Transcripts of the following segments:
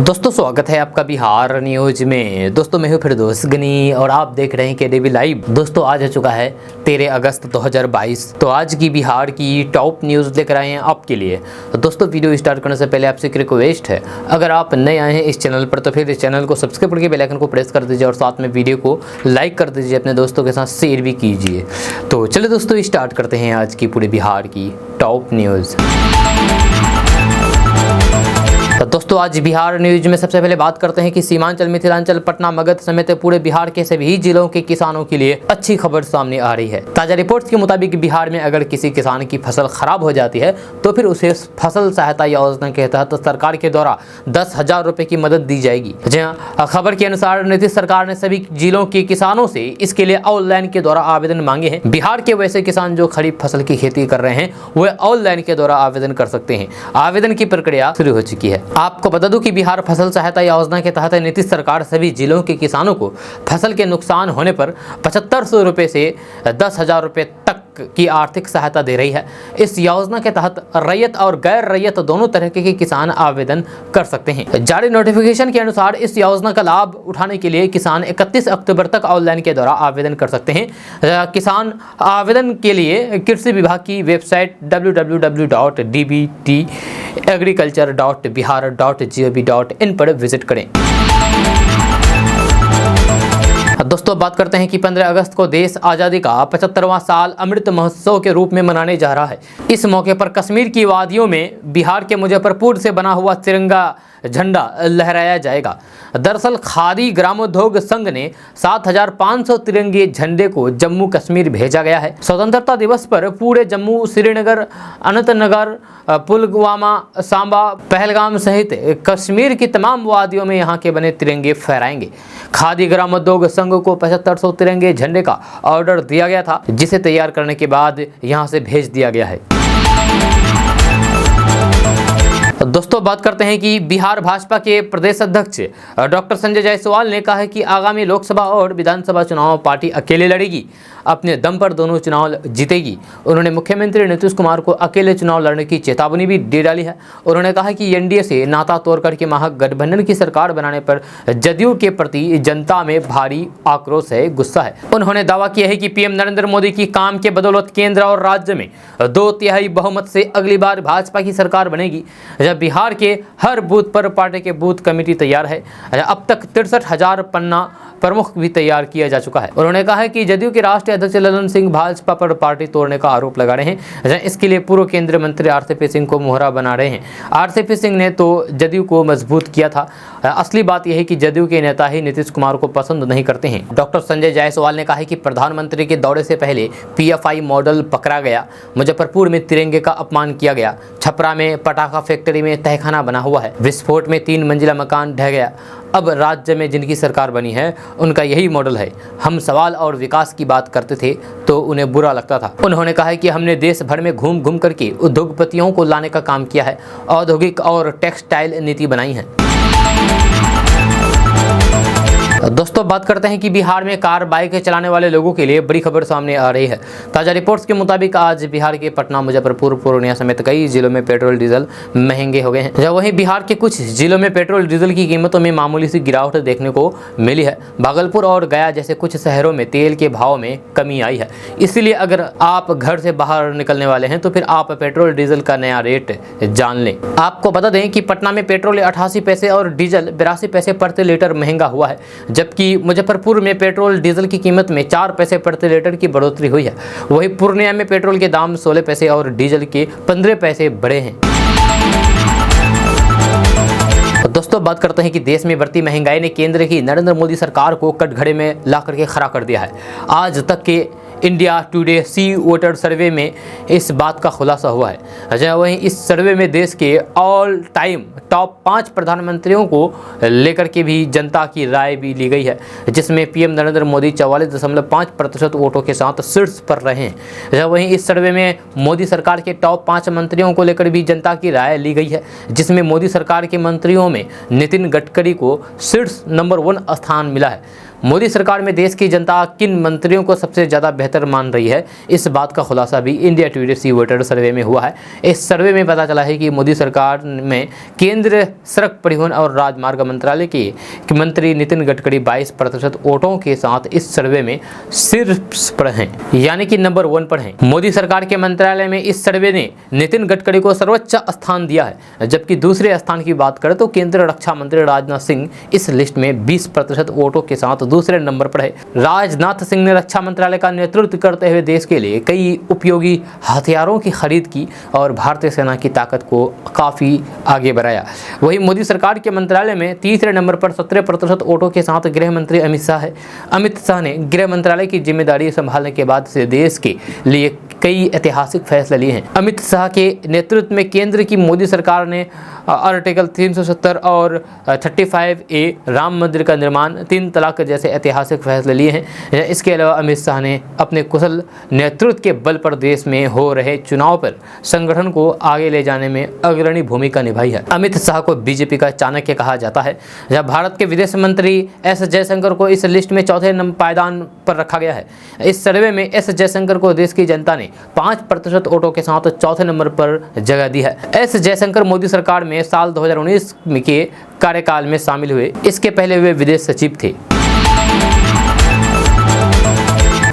दोस्तों स्वागत है आपका बिहार न्यूज में। दोस्तों मैं हूं फिरदौस गनी और आप देख रहे हैं केडीवी लाइव। दोस्तों आज हो चुका है 13 अगस्त 2022। तो आज की बिहार की टॉप न्यूज़ लेकर आए हैं आपके लिए। तो दोस्तों वीडियो स्टार्ट करने से पहले आपसे एक रिक्वेस्ट है, अगर आप नए आए हैं इस चैनल पर तो फिर इस चैनल को सब्सक्राइब करके बेल आइकन को प्रेस कर दीजिए और साथ में वीडियो को लाइक कर दीजिए, अपने दोस्तों के साथ शेयर भी कीजिए। तो चलिए दोस्तों स्टार्ट करते हैं आज की पूरे बिहार की टॉप न्यूज़। तो दोस्तों आज बिहार न्यूज में सबसे पहले बात करते हैं कि सीमांचल, मिथिलांचल, पटना, मगध समेत पूरे बिहार के सभी जिलों के किसानों के लिए अच्छी खबर सामने आ रही है। ताजा रिपोर्ट्स के मुताबिक बिहार में अगर किसी किसान की फसल खराब हो जाती है तो फिर उसे फसल सहायता योजना के तहत सरकार के द्वारा 10,000 रुपए की मदद दी जाएगी। जी हाँ, खबर के अनुसार नीतीश सरकार ने सभी जिलों के किसानों से इसके लिए ऑनलाइन के द्वारा आवेदन मांगे हैं। बिहार के वैसे किसान जो खरीफ फसल की खेती कर रहे हैं वे ऑनलाइन के द्वारा आवेदन कर सकते हैं। आवेदन की प्रक्रिया शुरू हो चुकी है। आपको बता दूं कि बिहार फसल सहायता योजना के तहत नीतीश सरकार सभी जिलों के किसानों को फसल के नुकसान होने पर 7500 रुपए से 10,000 रुपए तक की आर्थिक सहायता दे रही है। इस योजना के तहत रैयत और गैर रैयत दोनों तरह के किसान आवेदन कर सकते हैं। जारी नोटिफिकेशन के अनुसार इस योजना का लाभ उठाने के लिए किसान 31 अक्टूबर तक ऑनलाइन के द्वारा आवेदन कर सकते हैं। किसान आवेदन के लिए कृषि विभाग की वेबसाइट www.dbtagriculture.bihar.gov.in पर विजिट करें। दोस्तों बात करते हैं कि 15 अगस्त को देश आज़ादी का 75वां साल अमृत महोत्सव के रूप में मनाने जा रहा है। इस मौके पर कश्मीर की वादियों में बिहार के मुजफ्फरपुर से बना हुआ तिरंगा झंडा लहराया जाएगा। दरअसल खादी ग्रामोद्योग संघ ने 7,500 तिरंगे झंडे को जम्मू कश्मीर भेजा गया है। स्वतंत्रता दिवस पर पूरे जम्मू, श्रीनगर, अनंतनगर, पुलवामा, सांबा, पहलगाम सहित कश्मीर की तमाम वादियों में यहाँ के बने तिरंगे फहराएंगे। खादी ग्रामोद्योग संघ को 7500 तिरंगे झंडे का ऑर्डर दिया गया था, जिसे तैयार करने के बाद यहाँ से भेज दिया गया है। दोस्तों बात करते हैं कि बिहार भाजपा के प्रदेश अध्यक्ष डॉक्टर संजय जायसवाल ने कहा है कि आगामी लोकसभा और विधानसभा चुनाव पार्टी अकेले लड़ेगी, अपने दम पर दोनों चुनाव जीतेगी। उन्होंने मुख्यमंत्री नीतीश कुमार को अकेले चुनाव लड़ने की चेतावनी भी दे डाली है। उन्होंने कहा कि एनडीए से नाता तोड़कर के महागठबंधन की सरकार बनाने पर जदयू के प्रति जनता में भारी आक्रोश है, गुस्सा है। उन्होंने दावा किया है कि पीएम नरेंद्र मोदी की काम के बदौलत केंद्र और राज्य में 2/3 बहुमत से अगली बार भाजपा की सरकार बनेगी। बिहार के हर बूथ पर पार्टी के बूथ कमेटी तैयार है। अब तक 63,000 पन्ना प्रमुख भी तैयार किया जा चुका है। उन्होंने कहा है कि जदयू के राष्ट्रीय अध्यक्ष ललन सिंह भाजपा पर पार्टी तोड़ने का आरोप लगा रहे हैं। इसके लिए पूर्व केंद्रीय मंत्री आरसीपी सिंह को मोहरा बना रहे हैं। आरसीपी सिंह ने तो जदयू को मजबूत किया था। असली बात यह है कि जदयू के नेता ही नीतीश कुमार को पसंद नहीं करते हैं। डॉक्टर संजय जायसवाल ने कहा है कि प्रधानमंत्री के दौरे से पहले पीएफआई मॉडल पकड़ा गया, मुजफ्फरपुर में तिरंगे का अपमान किया गया, छपरा में पटाखा फैक्ट्री में तहखाना बना हुआ है, विस्फोट में 3 मंजिला मकान ढह गया। अब राज्य में जिनकी सरकार बनी है उनका यही मॉडल है। हम सवाल और विकास की बात करते थे तो उन्हें बुरा लगता था। उन्होंने कहा है कि हमने देश भर में घूम घूम करके उद्योगपतियों को लाने का काम किया है, औद्योगिक और टेक्सटाइल नीति बनाई है। दोस्तों बात करते हैं कि बिहार में कार बाइक चलाने वाले लोगों के लिए बड़ी खबर सामने आ रही है। ताजा रिपोर्ट्स के मुताबिक आज बिहार के पटना, मुजफ्फरपुर, पूर्णिया समेत कई जिलों में पेट्रोल डीजल महंगे हो गए हैं। जब वहीं बिहार के कुछ जिलों में पेट्रोल डीजल की कीमतों में मामूली सी गिरावट देखने को मिली है। भागलपुर और गया जैसे कुछ शहरों में तेल के भाव में कमी आई है। इसीलिए अगर आप घर से बाहर निकलने वाले हैं तो फिर आप पेट्रोल डीजल का नया रेट जान लें। आपको बता दें कि पटना में पेट्रोल 88 पैसे और डीजल 82 पैसे प्रति लीटर महंगा हुआ है, जबकि मुजफ्फरपुर में पेट्रोल डीजल की कीमत में 4 पैसे प्रति लीटर की बढ़ोतरी हुई है। वहीं पूर्णिया में पेट्रोल के दाम 16 पैसे और डीजल के 15 पैसे बढ़े हैं। दोस्तों बात करते हैं कि देश में बढ़ती महंगाई ने केंद्र की नरेंद्र मोदी सरकार को कटघरे में ला करके खड़ा कर दिया है। आज तक के इंडिया टुडे सी वोटर सर्वे में इस बात का खुलासा हुआ है। वहीं इस सर्वे में देश के ऑल टाइम टॉप 5 प्रधानमंत्रियों को लेकर के भी जनता की राय भी ली गई है, जिसमें पीएम नरेंद्र मोदी 44.5% वोटों के साथ शीर्ष पर रहे हैं। वहीं इस सर्वे में मोदी सरकार के टॉप 5 मंत्रियों को लेकर भी जनता की राय ली गई है, जिसमें मोदी सरकार के मंत्रियों में नितिन गडकरी को शीर्ष नंबर 1 स्थान मिला है। मोदी सरकार में देश की जनता किन मंत्रियों को सबसे ज़्यादा बेहतर मान रही है, इस बात का खुलासा भी इंडिया टुडे सी वोटर सर्वे में हुआ है। इस सर्वे में पता चला है कि मोदी सरकार में केंद्र सड़क परिवहन और राजमार्ग मंत्रालय के मंत्री नितिन गडकरी 22% वोटों के साथ इस सर्वे में शीर्ष पर हैं, यानी कि नंबर 1 पर हैं। मोदी सरकार के मंत्रालय में इस सर्वे ने नितिन गडकरी को सर्वोच्च स्थान दिया है, जबकि दूसरे स्थान की बात करें तो केंद्रीय रक्षा मंत्री राजनाथ सिंह इस लिस्ट में 20% वोटों के साथ दूसरे नंबर पर है। राजनाथ सिंह ने रक्षा मंत्रालय का नेतृत्व करते हुए देश के लिए कई उपयोगी हथियारों की खरीद की और भारतीय सेना की ताकत को काफ़ी आगे बढ़ाया। वहीं मोदी सरकार के मंत्रालय में तीसरे नंबर पर 17% वोटों के साथ गृह मंत्री अमित शाह है। अमित शाह ने गृह मंत्रालय की जिम्मेदारी संभालने के बाद से देश के लिए कई ऐतिहासिक फैसले लिए हैं। अमित शाह के नेतृत्व में केंद्र की मोदी सरकार ने आर्टिकल 370 और 35A राम मंदिर का निर्माण, 3 तलाक जैसे ऐतिहासिक फैसले लिए हैं। इसके अलावा अमित शाह ने अपने कुशल नेतृत्व के बल पर देश में हो रहे चुनाव पर संगठन को आगे ले जाने में अग्रणी भूमिका निभाई है। अमित शाह को बीजेपी का चाणक्य कहा जाता है। जब भारत के विदेश मंत्री एस जयशंकर को इस लिस्ट में चौथे पायदान पर रखा गया है। इस सर्वे में एस जयशंकर को देश की जनता ने 5% वोटों के साथ चौथे नंबर पर जगह दी है। एस जयशंकर मोदी सरकार में साल 2019 के कार्यकाल में शामिल हुए। इसके पहले वे विदेश सचिव थे।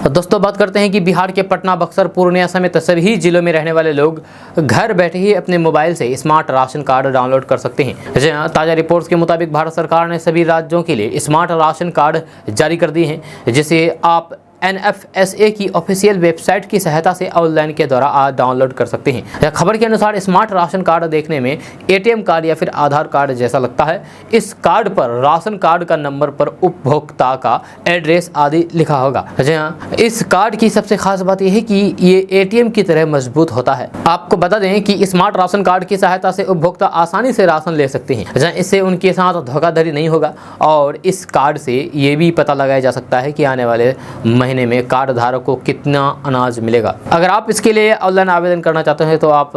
दोस्तों बात करते हैं कि बिहार के पटना, बक्सर, पूर्णिया समेत सभी जिलों में रहने वाले लोग घर बैठे ही अपने मोबाइल से स्मार्ट राशन कार्ड डाउनलोड कर सकते हैं। ताज़ा रिपोर्ट्स के मुताबिक भारत सरकार ने सभी राज्यों के लिए स्मार्ट राशन कार्ड जारी कर दिए हैं, जिसे आप NFSA की ऑफिशियल वेबसाइट की सहायता से ऑनलाइन के द्वारा डाउनलोड कर सकते हैं। खबर के अनुसार स्मार्ट राशन कार्ड देखने में ATM कार्ड या फिर आधार कार्ड जैसा लगता है। इस कार्ड पर राशन कार्ड का नंबर पर उपभोक्ता का एड्रेस आदि लिखा होगा। जी हाँ, इस कार्ड की सबसे खास बात यह है कि ये ATM की तरह मजबूत होता है। आपको बता दें कि स्मार्ट राशन कार्ड की सहायता से उपभोक्ता आसानी से राशन ले सकते हैं। इससे उनके साथ धोखाधड़ी नहीं होगा और इस कार्ड से ये भी पता लगाया जा सकता है कि आने वाले महीने में कार्ड धारक को कितना अनाज मिलेगा। अगर आप इसके लिए ऑनलाइन आवेदन करना चाहते हैं तो आप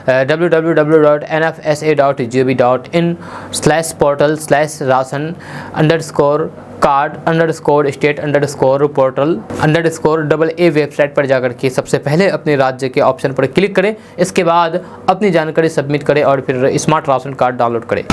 www.nfsa.gov.in/portal/ration_card_state_portal_AA वेबसाइट पर जाकर के सबसे पहले अपने राज्य के ऑप्शन पर क्लिक करें। इसके बाद अपनी जानकारी सबमिट करें और फिर स्मार्ट राशन कार्ड डाउनलोड करें।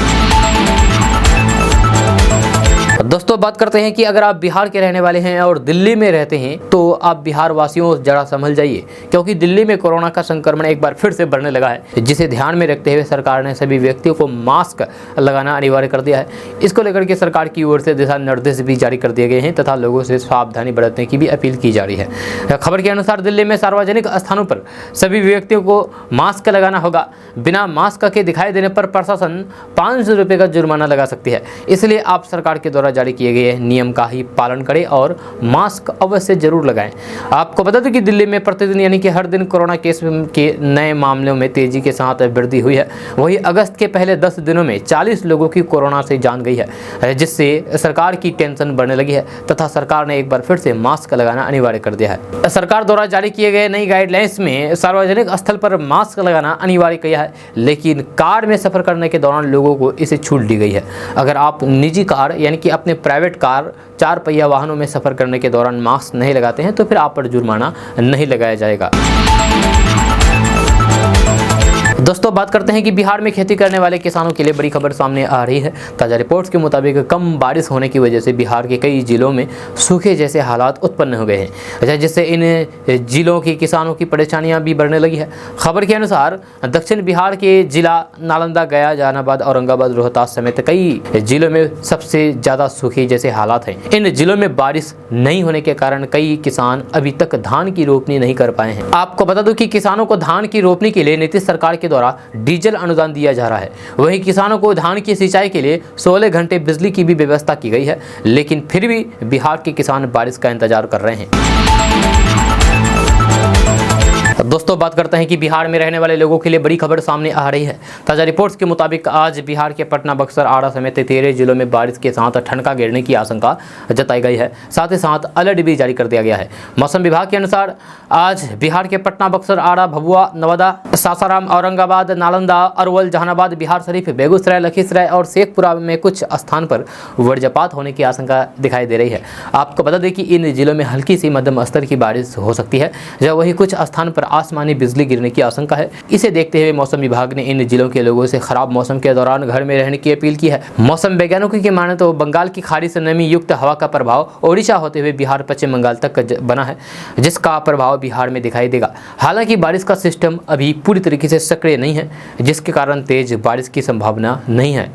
दोस्तों बात करते हैं कि अगर आप बिहार के रहने वाले हैं और दिल्ली में रहते हैं तो आप बिहार वासियों जरा संभल जाइए, क्योंकि दिल्ली में कोरोना का संक्रमण एक बार फिर से बढ़ने लगा है, जिसे ध्यान में रखते हुए सरकार ने सभी व्यक्तियों को मास्क लगाना अनिवार्य कर दिया है। इसको लेकर के सरकार की ओर से दिशा निर्देश भी जारी कर दिए गए हैं तथा लोगों से सावधानी बरतने की भी अपील की जा रही है। खबर के अनुसार दिल्ली में सार्वजनिक स्थानों पर सभी व्यक्तियों को मास्क लगाना होगा। बिना मास्क के दिखाई देने पर प्रशासन 500 रुपये का जुर्माना लगा सकती है। इसलिए आप सरकार के द्वारा जारी किए गए नियम का ही पालन करें और मास्क अवश्य जरूर लगाएं। आपको बता दें कि दिल्ली में प्रतिदिन यानी कि हर दिन कोरोना केस के नए मामलों में तेजी के साथ वृद्धि हुई है। वहीं अगस्त के पहले 10 दिनों में 40 लोगों की कोरोना से जान गई है, जिससे सरकार की टेंशन बढ़ने लगी है तथा सरकार ने एक बार फिर से मास्क लगाना अनिवार्य कर दिया है। सरकार द्वारा जारी किए गए नई गाइडलाइंस में सार्वजनिक स्थल पर मास्क लगाना अनिवार्य किया है, लेकिन कार में सफर करने के दौरान लोगों को इसे छूट दी गई है। अगर आप निजी कार यानी कि अपने प्राइवेट कार 4 पहिया वाहनों में सफर करने के दौरान मास्क नहीं लगाते हैं तो फिर आप पर जुर्माना नहीं लगाया जाएगा। दोस्तों बात करते हैं कि बिहार में खेती करने वाले किसानों के लिए बड़ी खबर सामने आ रही है। ताज़ा रिपोर्ट्स के मुताबिक कम बारिश होने की वजह से बिहार के कई जिलों में सूखे जैसे हालात उत्पन्न हो गए हैं, जिससे इन जिलों के किसानों की परेशानियां भी बढ़ने लगी है। खबर के अनुसार दक्षिण बिहार के जिला नालंदा, गया, जहानाबाद, औरंगाबाद, रोहतास समेत कई जिलों में सबसे ज़्यादा सूखे जैसे हालात हैं। इन जिलों में बारिश नहीं होने के कारण कई किसान अभी तक धान की रोपनी नहीं कर पाए हैं। आपको बता दूं कि किसानों को धान की रोपनी के लिए नीतीश सरकार के द्वारा डीजल अनुदान दिया जा रहा है। वहीं किसानों को धान की सिंचाई के लिए 16 घंटे बिजली की भी व्यवस्था की गई है, लेकिन फिर भी बिहार के किसान बारिश का इंतजार कर रहे हैं। दोस्तों बात करते हैं कि बिहार में रहने वाले लोगों के लिए बड़ी खबर सामने आ रही है। ताज़ा रिपोर्ट्स के मुताबिक आज बिहार के पटना, बक्सर, आरा समेत 13 जिलों में बारिश के साथ ठनका गिरने की आशंका जताई गई है। साथ ही साथ अलर्ट भी जारी कर दिया गया है। मौसम विभाग के अनुसार आज बिहार के पटना, बक्सर, आरा, भभुआ, नवादा, सासाराम, औरंगाबाद, नालंदा, अरवल, जहानाबाद, बिहार शरीफ, बेगूसराय, लखीसराय और शेखपुरा में कुछ स्थान पर वज्रपात होने की आशंका दिखाई दे रही है। आपको बता दें कि इन जिलों में हल्की सी मध्यम स्तर की बारिश हो सकती है, जब वहीं कुछ स्थान पर आसमानी बिजली गिरने की आशंका है। इसे देखते हुए मौसम विभाग ने इन जिलों के लोगों से खराब मौसम के दौरान घर में रहने की अपील की है। मौसम वैज्ञानिकों की माने तो बंगाल की खाड़ी से नमी युक्त हवा का प्रभाव ओडिशा होते हुए बिहार, पश्चिम बंगाल तक बना है, जिसका प्रभाव बिहार में दिखाई देगा। हालांकि बारिश का सिस्टम अभी पूरी तरीके से सक्रिय नहीं है, जिसके कारण तेज बारिश की संभावना नहीं है।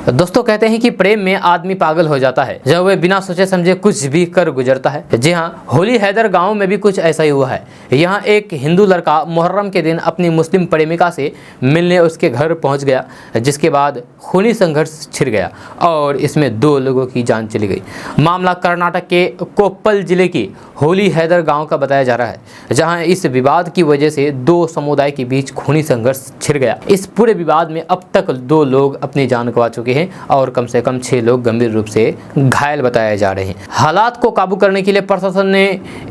दोस्तों कहते हैं कि प्रेम में आदमी पागल हो जाता है जब वह बिना सोचे समझे कुछ भी कर गुजरता है। जी हाँ, होली हैदर गांव में भी कुछ ऐसा ही हुआ है। यहाँ एक हिंदू लड़का मुहर्रम के दिन अपनी मुस्लिम प्रेमिका से मिलने उसके घर पहुंच गया, जिसके बाद खूनी संघर्ष छिड़ गया और इसमें 2 लोगों की जान चली गई। मामला कर्नाटक के कोप्पल जिले की होली हैदर गाँव का बताया जा रहा है, जहाँ इस विवाद की वजह से 2 समुदाय के बीच खूनी संघर्ष छिड़ गया। इस पूरे विवाद में अब तक 2 लोग अपनी जान गंवा चुके हैं और कम से कम 6 लोग गंभीर रूप से घायल बताए जा रहे हैं। हालात को काबू करने के लिए प्रशासन ने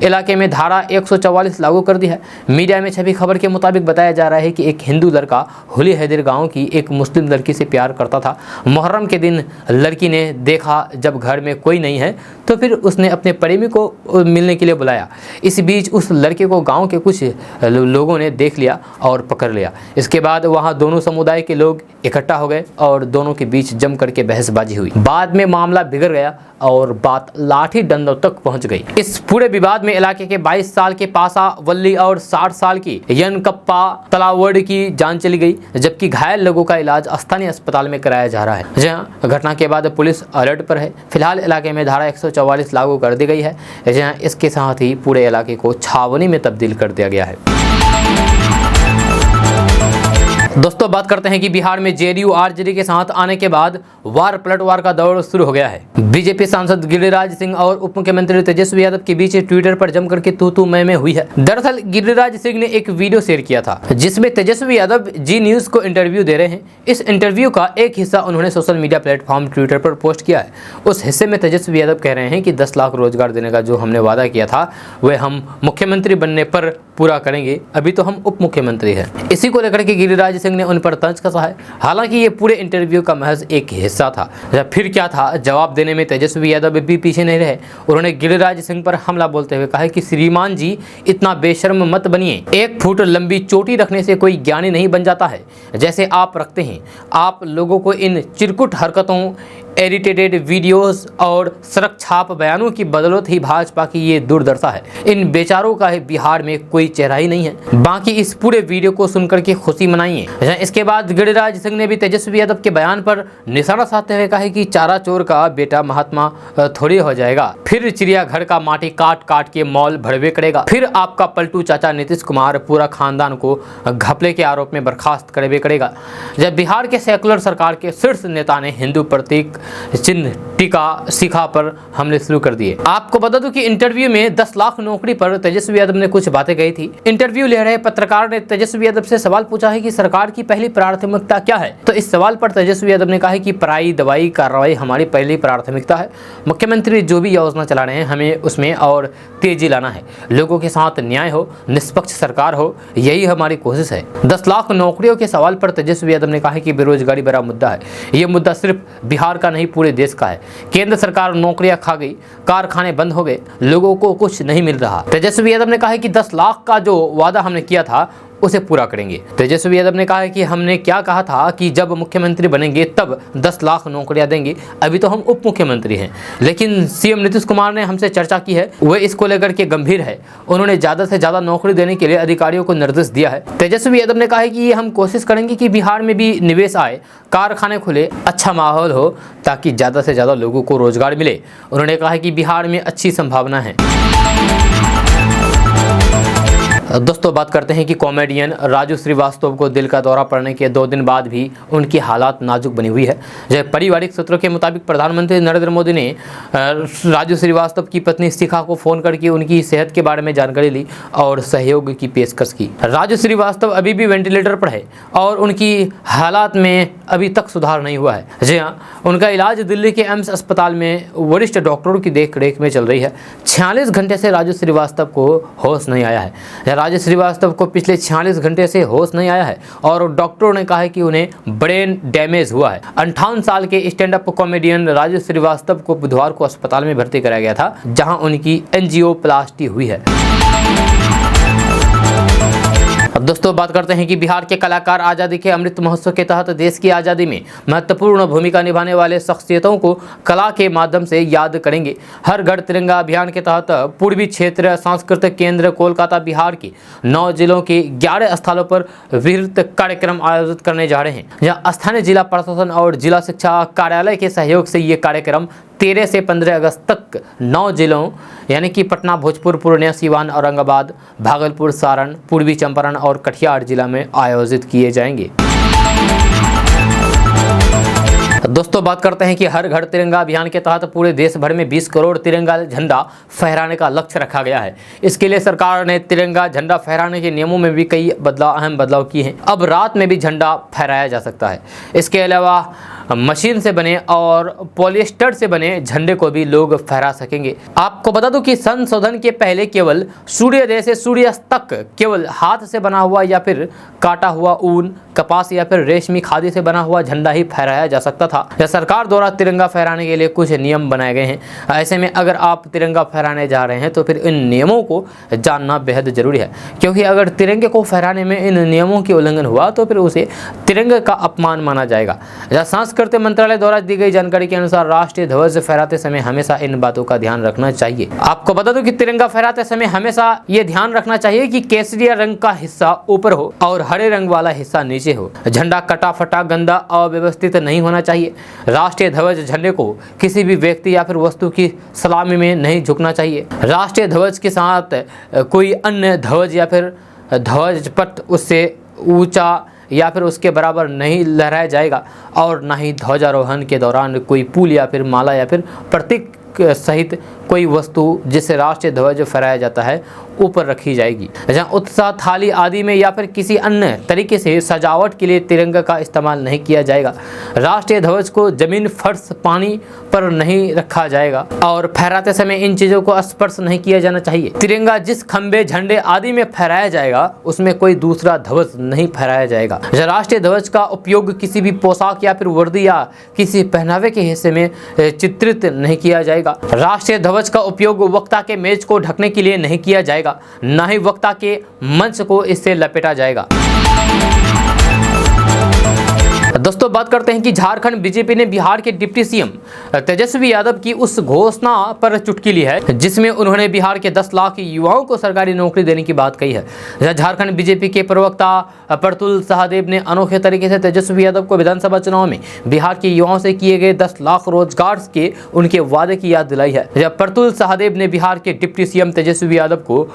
इलाके में धारा 144 लागू कर दी है। मीडिया में छपी खबर के मुताबिक बताया जा रहा है कि एक हिंदू लड़का होली हैदर गांव की एक मुस्लिम लड़की से प्यार करता था। मुहर्रम के दिन लड़की ने देखा जब घर में कोई नहीं है तो फिर उसने अपने प्रेमी को मिलने के लिए बुलाया। इस बीच उस लड़के को गाँव के कुछ लोगों ने देख लिया और पकड़ लिया। इसके बाद वहाँ दोनों समुदाय के लोग इकट्ठा हो गए और दोनों के बीच जम करके बहसबाजी हुई। बाद में मामला बिगड़ गया और बात लाठी डंडों तक पहुंच गई। इस पूरे विवाद में इलाके के 22 साल के पासा वल्ली और 60 साल की यनकप्पा तलावड़ की जान चली गई, जबकि घायल लोगों का इलाज स्थानीय अस्पताल में कराया जा रहा है। जहां घटना के बाद पुलिस अलर्ट पर है। फिलहाल इलाके में धारा 144 लागू कर दी गई है, जहां इसके साथ ही पूरे इलाके को छावनी में तब्दील कर दिया गया है। दोस्तों बात करते हैं कि बिहार में जेडीयू आरजेडी के साथ आने के बाद वार पलटवार का दौर शुरू हो गया है। बीजेपी सांसद गिरिराज सिंह और उप मुख्यमंत्री तेजस्वी यादव के बीच ट्विटर पर जमकर के तू मैं हुई है। दरअसल गिरिराज सिंह ने एक वीडियो शेयर किया था जिसमें तेजस्वी यादव जी न्यूज को इंटरव्यू दे रहे हैं। इस इंटरव्यू का एक हिस्सा उन्होंने सोशल मीडिया प्लेटफॉर्म ट्विटर पर पोस्ट किया है। उस हिस्से में तेजस्वी यादव कह रहे हैं कि 10 लाख रोजगार देने का जो हमने वादा किया था वह हम मुख्यमंत्री बनने पर पूरा करेंगे, अभी तो हम उप मुख्यमंत्री हैं। इसी को लेकर के गिरिराज सिंह ने उन पर तंज कसा है। हालांकि ये पूरे इंटरव्यू का महज एक हिस्सा था। फिर क्या था, जवाब देने में तेजस्वी यादव भी पीछे नहीं रहे। उन्होंने गिरिराज सिंह पर हमला बोलते हुए कहा कि श्रीमान जी इतना बेशर्म मत बनिए। 1 फुट लंबी चोटी रखने से कोई ज्ञानी नहीं बन जाता है जैसे आप रखते हैं। आप लोगों को इन चिरकुट हरकतों, एडिटेड वीडियोस और सड़क छाप बयानों की बदौलत ही भाजपा की ये दुर्दशा है। इन बेचारों का बिहार में कोई चेहरा ही नहीं है। बाकी इस पूरे वीडियो को सुनकर के खुशी मनाइए। इसके बाद गिरिराज सिंह ने भी तेजस्वी यादव के बयान पर निशाना साधते हुए कहा कि चारा चोर का बेटा महात्मा थोड़ी हो जाएगा, फिर चिड़ियाघर का माटी काट काट के मॉल भरवे करेगा, फिर आपका पलटू चाचा नीतीश कुमार पूरा खानदान को घपले के आरोप में बर्खास्त करवे करेगा। जब बिहार के सेकुलर सरकार के शीर्ष नेता ने हिंदू प्रतीक चिन्ह टीका शिखा पर हमले शुरू कर दिए। आपको बता दूं कि इंटरव्यू में 10 लाख नौकरी पर तेजस्वी यादव ने कुछ बातें कही थी। इंटरव्यू ले रहे पत्रकार ने तेजस्वी यादव से सवाल पूछा है कि सरकार की पहली प्राथमिकता क्या है। तो इस सवाल पर तेजस्वी यादव ने कहा कि पढ़ाई, दवाई, कार्रवाई हमारी पहली प्राथमिकता है। मुख्यमंत्री जो भी योजना चला रहे हैं हमें उसमें और तेजी लाना है। लोगों के साथ न्याय हो, निष्पक्ष सरकार हो, यही हमारी कोशिश है। 10 लाख नौकरियों के सवाल पर तेजस्वी यादव ने कहा कि बेरोजगारी बड़ा मुद्दा है। ये मुद्दा सिर्फ बिहार का नहीं पूरे देश का है। केंद्र सरकार नौकरियां खा गई, कारखाने बंद हो गए, लोगों को कुछ नहीं मिल रहा। तेजस्वी यादव ने कहा कि 10 लाख का जो वादा हमने किया था उसे पूरा करेंगे। तेजस्वी यादव ने कहा कि हमने क्या कहा था कि जब मुख्यमंत्री बनेंगे तब 10 लाख नौकरियां देंगे, अभी तो हम उप मुख्यमंत्री हैं। लेकिन सीएम नीतीश कुमार ने हमसे चर्चा की है, वह इसको लेकर के गंभीर है। उन्होंने ज़्यादा से ज़्यादा नौकरी देने के लिए अधिकारियों को निर्देश दिया है। तेजस्वी यादव ने कहा कि ये हम कोशिश करेंगे कि बिहार में भी निवेश आए, कारखाने खुले, अच्छा माहौल हो ताकि ज़्यादा से ज़्यादा लोगों को रोजगार मिले। उन्होंने कहा कि बिहार में अच्छी संभावना है। दोस्तों बात करते हैं कि कॉमेडियन राजू श्रीवास्तव को दिल का दौरा पड़ने के 2 दिन बाद भी उनकी हालात नाजुक बनी हुई है। जब पारिवारिक सूत्रों के मुताबिक प्रधानमंत्री नरेंद्र मोदी ने राजू श्रीवास्तव की पत्नी शिखा को फ़ोन करके उनकी सेहत के बारे में जानकारी ली और सहयोग की पेशकश की। राजू श्रीवास्तव अभी भी वेंटिलेटर पर है और उनकी हालात में अभी तक सुधार नहीं हुआ है। जी हाँ, उनका इलाज दिल्ली के एम्स अस्पताल में वरिष्ठ डॉक्टरों की देखरेख में चल रही है। 46 घंटे से राजू श्रीवास्तव को होश नहीं आया है। राजू श्रीवास्तव को पिछले 46 घंटे से होश नहीं आया है और डॉक्टरों ने कहा है कि उन्हें ब्रेन डैमेज हुआ है। 58 साल के stand up comedian Raju Srivastava को बुधवार को अस्पताल में भर्ती कराया गया था, जहां उनकी एंजियोप्लास्टी हुई है। अब दोस्तों बात करते हैं कि बिहार के कलाकार आज़ादी के अमृत महोत्सव के तहत देश की आज़ादी में महत्वपूर्ण भूमिका निभाने वाले शख्सियतों को कला के माध्यम से याद करेंगे। हर घर तिरंगा अभियान के तहत पूर्वी क्षेत्र सांस्कृतिक केंद्र कोलकाता बिहार के 9 जिलों के 11 स्थलों पर विस्तृत कार्यक्रम आयोजित करने जा रहे हैं, जहाँ स्थानीय जिला प्रशासन और जिला शिक्षा कार्यालय के सहयोग से ये कार्यक्रम 13 से 15 अगस्त तक 9 जिलों यानी कि पटना, भोजपुर, पूर्णिया, सीवान, औरंगाबाद, भागलपुर, सारण, पूर्वी चंपारण और कटिहार जिला में आयोजित किए जाएंगे। दोस्तों बात करते हैं कि हर घर तिरंगा अभियान के तहत पूरे देश भर में 20 करोड़ तिरंगा झंडा फहराने का लक्ष्य रखा गया है। इसके लिए सरकार ने तिरंगा झंडा फहराने के नियमों में भी कई अहम बदलाव किए हैं। अब रात में भी झंडा फहराया जा सकता है। इसके अलावा मशीन से बने और पॉलिएस्टर से बने झंडे को भी लोग फहरा सकेंगे। आपको बता दूं कि संशोधन के पहले केवल सूर्योदय से सूर्यास्त तक केवल हाथ से बना हुआ या फिर काटा हुआ ऊन, कपास या फिर रेशमी खादी से बना हुआ झंडा ही फहराया जा सकता था। यह सरकार द्वारा तिरंगा फहराने के लिए कुछ नियम बनाए गए हैं। ऐसे में अगर आप तिरंगा फहराने जा रहे हैं तो फिर इन नियमों को जानना बेहद जरूरी है, क्योंकि अगर तिरंगे को फहराने में इन नियमों की उल्लंघन हुआ तो फिर उसे तिरंगे का अपमान माना जाएगा। सांस्कृतिक मंत्रालय द्वारा दी गई जानकारी के अनुसार राष्ट्रीय ध्वज फहराते समय हमेशा इन बातों का ध्यान रखना चाहिए। आपको बता दूं कि तिरंगा फहराते समय हमेशा ये ध्यान रखना चाहिए कि केसरिया रंग का हिस्सा ऊपर हो और हरे रंग वाला हिस्सा नीचे हो। झंडा कटा फटा, गंदा, अव्यवस्थित नहीं होना चाहिए। राष्ट्रीय ध्वज झंडे को किसी भी व्यक्ति या फिर वस्तु की सलामी में नहीं झुकना चाहिए। राष्ट्रीय ध्वज के साथ कोई अन्य ध्वज या फिर ध्वज पट उससे ऊंचा या फिर उसके बराबर नहीं लहराया जाएगा और ना ही ध्वजारोहण के दौरान कोई फूल या फिर माला या फिर प्रतीक सहित कोई वस्तु जिसे राष्ट्रीय ध्वज फहराया जाता है ऊपर रखी जाएगी। जहाँ उत्साह, थाली आदि में या फिर किसी अन्य तरीके से सजावट के लिए तिरंगा का इस्तेमाल नहीं किया जाएगा। राष्ट्रीय ध्वज को जमीन, फर्श, पानी पर नहीं रखा जाएगा और फहराते समय इन चीज़ों को स्पर्श नहीं किया जाना चाहिए। तिरंगा जिस खंबे, झंडे आदि में फहराया जाएगा उसमें कोई दूसरा ध्वज नहीं फहराया जाएगा। राष्ट्रीय ध्वज का उपयोग किसी भी पोशाक या फिर वर्दी या किसी पहनावे के हिस्से में चित्रित नहीं किया जाएगा। राष्ट्रीय ध्वज का उपयोग वक्ता के मेज को ढकने के लिए नहीं किया जाएगा, ना ही वक्ता के मंच को इससे लपेटा जाएगा। दोस्तों बात करते हैं कि झारखंड बीजेपी ने बिहार के डिप्टी सीएम तेजस्वी यादव की उस घोषणा पर चुटकी ली है जिसमें उन्होंने बिहार के 10 लाख युवाओं को सरकारी नौकरी देने की बात कही है। झारखंड बीजेपी के प्रवक्ता प्रतुल सहदेव ने अनोखे तरीके से तेजस्वी यादव को विधानसभा चुनाव में बिहार के युवाओं से किए गए 10 लाख रोजगार के उनके वादे की याद दिलाई है। प्रतुल सहदेव ने बिहार के डिप्टी सीएम तेजस्वी यादव को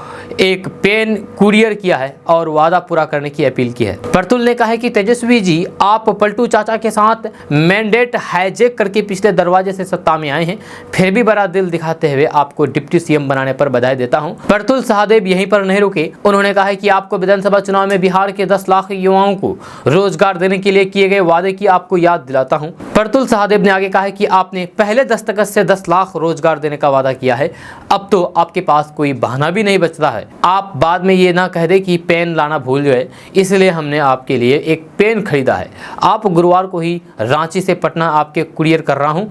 एक पेन कुरियर किया है और वादा पूरा करने की अपील की है। प्रतुल ने कहा है कि तेजस्वी जी, आप पलटू चाचा के साथ मैंडेट हाईजैक करके पिछले दरवाजे से सत्ता में आए हैं, फिर भी बड़ा दिल दिखाते हुए आपको डिप्टी सीएम बनाने पर बधाई देता हूं। प्रतुल सहदेव यहीं पर नहीं रुके, उन्होंने कहा है कि आपको विधानसभा चुनाव में बिहार के 10 लाख युवाओं को रोजगार देने के लिए किए गए वादे की आपको याद दिलाता हूं। प्रतुल सहदेव ने आगे कहा है कि आपने पहले दस्तखत से 10 लाख रोजगार देने का वादा किया है, अब तो आपके पास कोई बहाना भी नहीं बचता है। आप बाद में ये ना कह दे कि पेन लाना भूल गए, इसलिए हमने आपके लिए एक पेन खरीदा है। आप गुरुवार को ही रांची से पटना आपके कुरियर कर रहा हूं,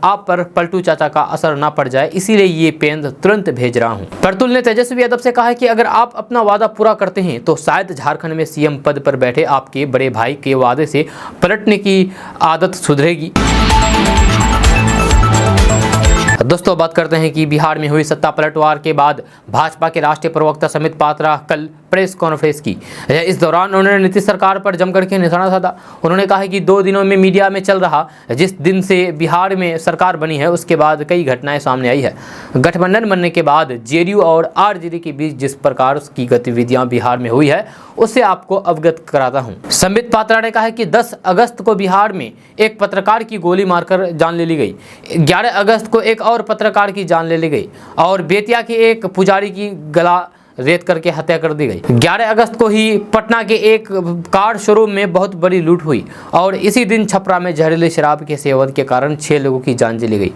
आप पर पलटू चाचा का असर ना पड़ जाए, इसीलिए ये पेन तुरंत भेज रहा हूं। प्रतुल ने तेजस्वी यादव से कहा है कि अगर आप अपना वादा पूरा करते हैं तो शायद झारखंड में सीएम पद पर बैठे आपके बड़े भाई के वादे से पलटने की आदत सुधरेगी। दोस्तों बात करते हैं कि बिहार में हुई सत्ता पलटवार के बाद भाजपा के राष्ट्रीय प्रवक्ता समित पात्रा कल प्रेस कॉन्फ्रेंस की। इस दौरान उन्होंने नीतीश सरकार पर जमकर के निशाना साधा। उन्होंने कहा कि 2 दिनों में मीडिया में चल रहा जिस दिन से बिहार में सरकार बनी है उसके बाद कई घटनाएं सामने आई है। गठबंधन बनने के बाद जेडीयू और आरजेडी के बीच जिस प्रकार की गतिविधियां बिहार में हुई है उससे आपको अवगत कराता हूं। संबित पात्रा ने कहा है कि 10 अगस्त को बिहार में एक पत्रकार की गोली मारकर जान ले ली गई। 11 अगस्त को एक और पत्रकार की जान ले ली गई और बेतिया के एक पुजारी की गला रेत करके हत्या कर दी गई। 11 अगस्त को ही पटना के एक कार शोरूम में बहुत बड़ी लूट हुई और इसी दिन छपरा में जहरीली शराब के सेवन के कारण 6 लोगों की जान चली गई।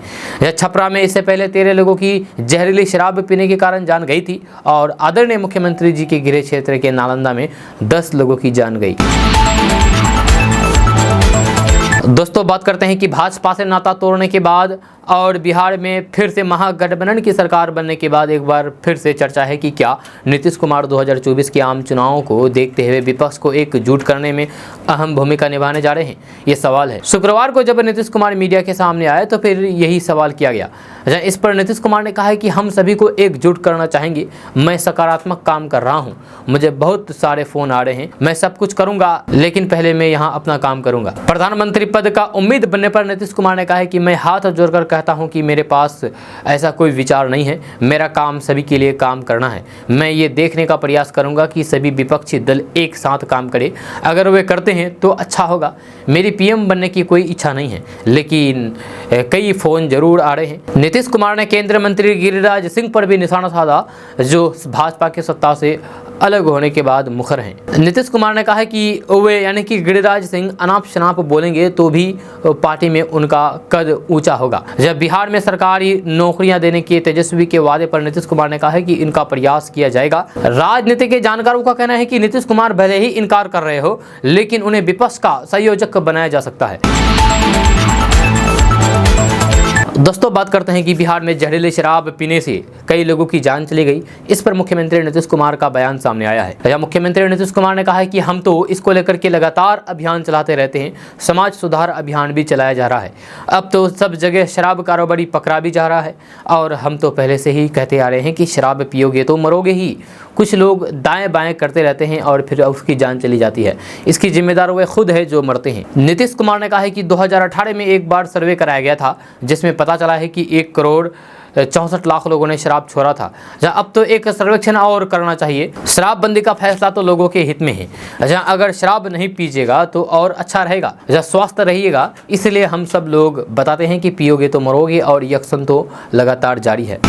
छपरा में इससे पहले 13 लोगों की जहरीली शराब पीने के कारण जान गई थी और आदरणीय मुख्यमंत्री जी के गृह क्षेत्र के नालंदा में 10 लोगों की जान गई। दोस्तों बात करते हैं कि भाजपा से नाता तोड़ने के बाद और बिहार में फिर से महागठबंधन की सरकार बनने के बाद एक बार फिर से चर्चा है कि क्या नीतीश कुमार 2024 के आम चुनावों को देखते हुए विपक्ष को एकजुट करने में अहम भूमिका निभाने जा रहे हैं। ये सवाल है। शुक्रवार को जब नीतीश कुमार मीडिया के सामने आए तो फिर यही सवाल किया गया। इस पर नीतीश कुमार ने कहा है कि हम सभी को एकजुट करना चाहेंगे। मैं सकारात्मक काम कर रहा हूँ, मुझे बहुत सारे फोन आ रहे हैं, मैं सब कुछ करूँगा लेकिन पहले मैं यहाँ अपना काम करूँगा। प्रधानमंत्री पद का उम्मीद बनने पर नीतीश कुमार ने कहा है कि मैं हाथ जोड़कर कहता हूं कि मेरे पास ऐसा कोई विचार नहीं है, मेरा काम सभी के लिए काम करना है। मैं ये देखने का प्रयास करूंगा कि सभी विपक्षी दल एक साथ काम करें। अगर वे करते हैं तो अच्छा होगा। मेरी पीएम बनने की कोई इच्छा नहीं है लेकिन कई फोन जरूर आ रहे हैं। नीतीश कुमार ने केंद्रीय मंत्री गिरिराज सिंह पर भी निशाना साधा जो भाजपा की सत्ता से अलग होने के बाद मुखर हैं। नीतीश कुमार ने कहा है कि वे यानी कि गिरिराज सिंह अनाप शनाप बोलेंगे तो भी पार्टी में उनका कद ऊंचा होगा। जब बिहार में सरकारी नौकरियां देने के तेजस्वी के वादे पर नीतीश कुमार ने कहा है कि इनका प्रयास किया जाएगा। राजनीति के जानकारों का कहना है कि नीतीश कुमार भले ही इनकार कर रहे हो लेकिन उन्हें विपक्ष का संयोजक बनाया जा सकता है। दोस्तों बात करते हैं कि बिहार में जहरीली शराब पीने से कई लोगों की जान चली गई। इस पर मुख्यमंत्री नीतीश कुमार का बयान सामने आया है। मुख्यमंत्री नीतीश कुमार ने कहा है कि हम तो इसको लेकर के लगातार अभियान चलाते रहते हैं। समाज सुधार अभियान भी चलाया जा रहा है। अब तो सब जगह शराब कारोबारी पकड़ा भी जा रहा है और हम तो पहले से ही कहते आ रहे हैं कि शराब पियोगे तो मरोगे ही। कुछ लोग दाएं बाएं करते रहते हैं और फिर उसकी जान चली जाती है। इसकी जिम्मेदार वे खुद है जो मरते हैं। नीतीश कुमार ने कहा है कि 2018 में एक बार सर्वे कराया गया था जिसमें पता चला है कि 1 करोड़ 64 लाख लोगों ने शराब छोड़ा था। अब तो एक सर्वेक्षण और करना चाहिए। शराबबंदी का फैसला तो लोगों के हित में है। अगर शराब नहीं पीजिएगा तो और अच्छा रहेगा, स्वस्थ रहिएगा। इसलिए हम सब लोग बताते हैं कि पियोगे तो मरोगे और ये एक्शन तो लगातार जारी है।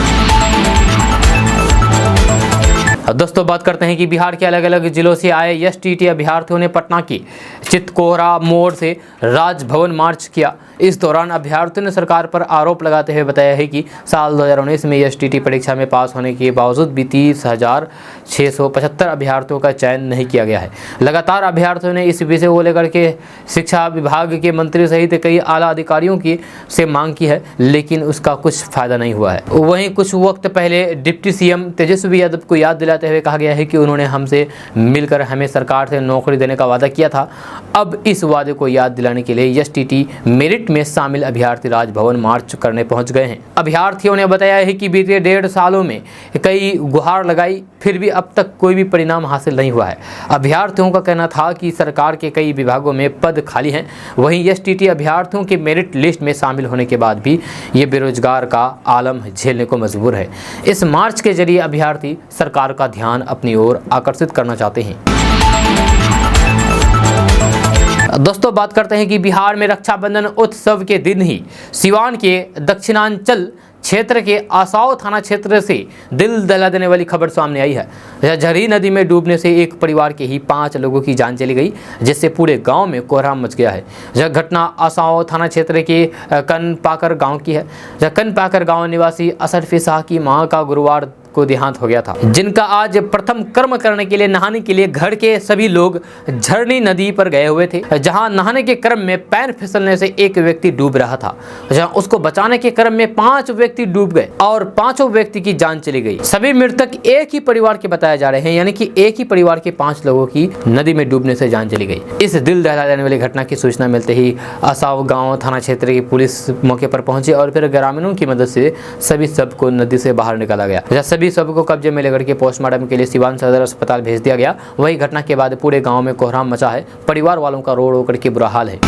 दोस्तों बात करते हैं कि बिहार के अलग अलग जिलों से आए एसटीटी अभ्यर्थियों ने पटना की चितकोहरा मोड़ से राजभवन मार्च किया। इस दौरान अभ्यर्थियों ने सरकार पर आरोप लगाते हुए बताया है कि साल 2019 में एसटीटी परीक्षा में पास होने के बावजूद भी 30,675 अभ्यर्थियों का चयन नहीं किया गया है। लगातार अभ्यर्थियों ने इस विषय को लेकर के शिक्षा विभाग के मंत्री सहित कई आला अधिकारियों की से मांग की है लेकिन उसका कुछ फायदा नहीं हुआ है। वहीं कुछ वक्त पहले डिप्टी सीएम तेजस्वी यादव को याद दिलाते हुए कहा गया है कि उन्होंने हमसे मिलकर हमें सरकार से नौकरी देने का वादा किया था। अब इस वादे को याद दिलाने के लिए एसटीटी मेरिट में शामिल अभ्यर्थी राजभवन मार्च करने पहुंच गए हैं। अभ्यर्थियों ने बताया है कि बीते 1.5 सालों में कई गुहार लगाई फिर भी अब तक कोई भी परिणाम हासिल नहीं हुआ है। अभ्यर्थियों का कहना था कि सरकार के कई विभागों में पद खाली हैं। वहीं एसटीटी अभ्यर्थियों के मेरिट लिस्ट में शामिल होने के बाद भी ये बेरोजगार का आलम झेलने को मजबूर है। इस मार्च के जरिए अभ्यर्थी सरकार का ध्यान अपनी ओर आकर्षित करना चाहते हैं। दोस्तों बात करते हैं कि बिहार में रक्षाबंधन उत्सव के दिन ही सिवान के दक्षिणांचल क्षेत्र के आसाव थाना क्षेत्र से दिल दहला देने वाली खबर सामने आई है। झरी नदी में डूबने से एक परिवार के ही 5 लोगों की जान चली गई जिससे पूरे गांव में कोहराम मच गया है। यह घटना आसाव थाना क्षेत्र के कनपाकर गांव की है। कनपाकर गांव निवासी असरफी शाह की मां का गुरुवार को देहांत हो गया था, जिनका आज प्रथम कर्म करने के लिए नहाने के लिए घर के सभी लोग झरनी नदी पर गए हुए थे। जहां नहाने के क्रम में पैर फिसलने से एक व्यक्ति डूब रहा था। जहां उसको बचाने के क्रम में 5 व्यक्ति डूब गए और 5 व्यक्ति की जान चली गई। सभी मृतक एक ही परिवार के बताए जा रहे हैं, यानी कि एक ही परिवार के 5 लोगों की नदी में डूबने से जान चली गई। इस दिल दहला देने वाली घटना की सूचना मिलते ही आसाव गाँव थाना क्षेत्र की पुलिस मौके पर पहुंची और फिर ग्रामीणों की मदद से सभी सबको नदी से बाहर निकाला गया। सभी सभी शव को कब्जे में लेकर के पोस्टमार्टम के लिए सिवान सदर अस्पताल भेज दिया गया। वही घटना के बाद पूरे गाँव में कोहराम मचा है। परिवार वालों का रो रो करके बुरा हाल है।